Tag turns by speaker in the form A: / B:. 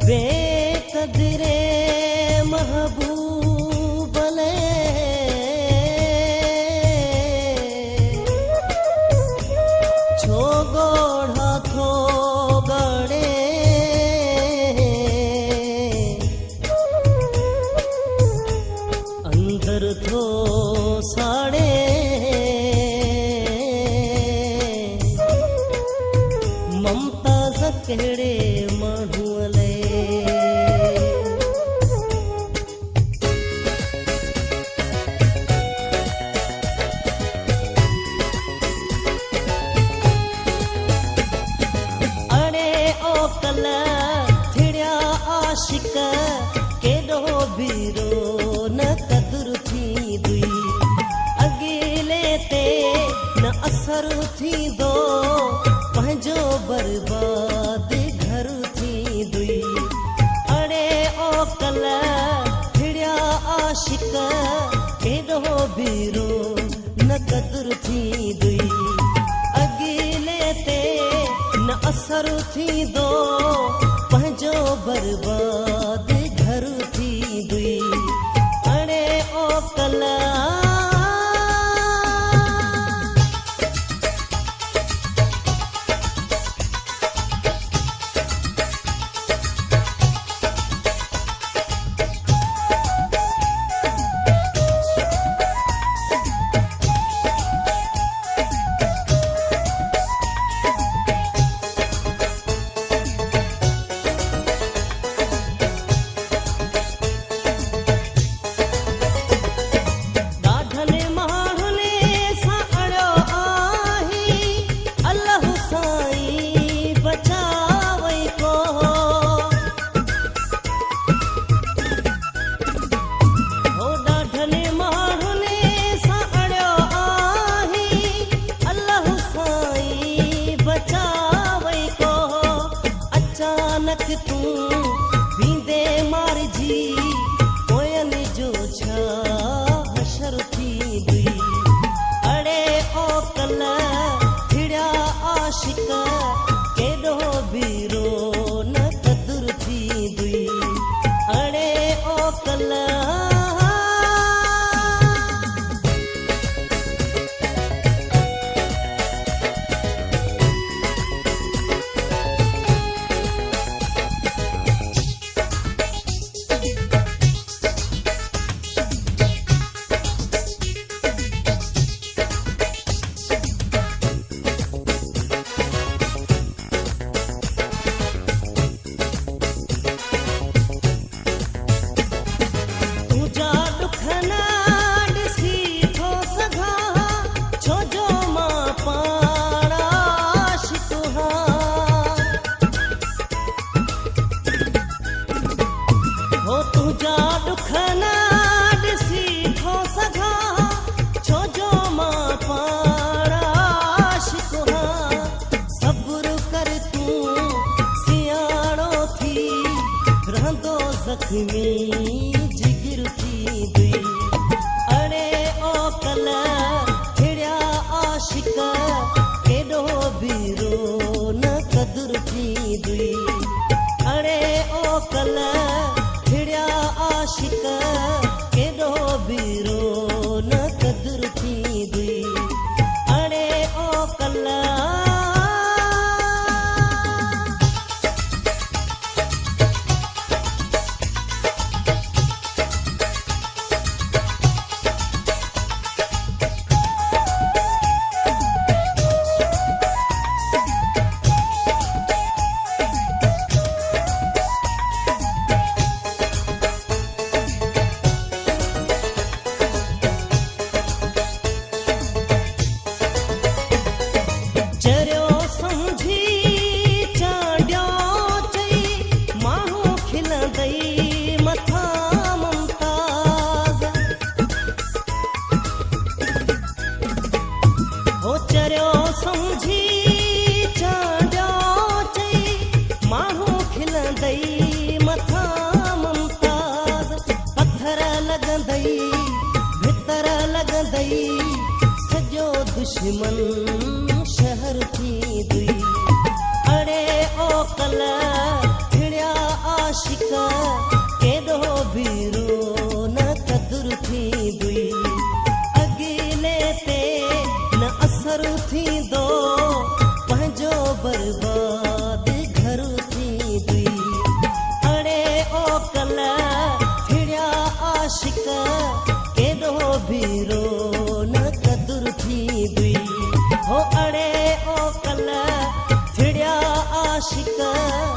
A: बेकदरे महबूबले छो गोढ़ा थो गड़े अंदर थो साड़े ममताज़ कहिड़े माण्हू आशिक केॾो बीरो न कदुर थींदी अॻिले ते न असर थींदो पंहिंजो बर्बाद घर थींदी अड़े ओ कल थिड़िया आशिक केॾो बीरो न कदुर थींदी अॻिले ते न असर थींदो पंहिंजो बर्बाद घर थींदी अड़े ओ कला तू बींदे मारिजी पोयनि जो छा हशर थींदी अड़े ओ कल थिड़िया आशिक केॾो बीरो न कदुर थींदी अड़े ओ कल ज़ख्मी जिगर थींदी अड़े ओ कल थिड़िया आशिक केॾो बीरो न कदुर थींदी अड़े ओ कल थिड़िया आशिक केॾो बीरो न कदुर थींदी अड़े ओ कल दुश्मन शहर थी दुई अड़े ओ कल थिड़िया आश आशिक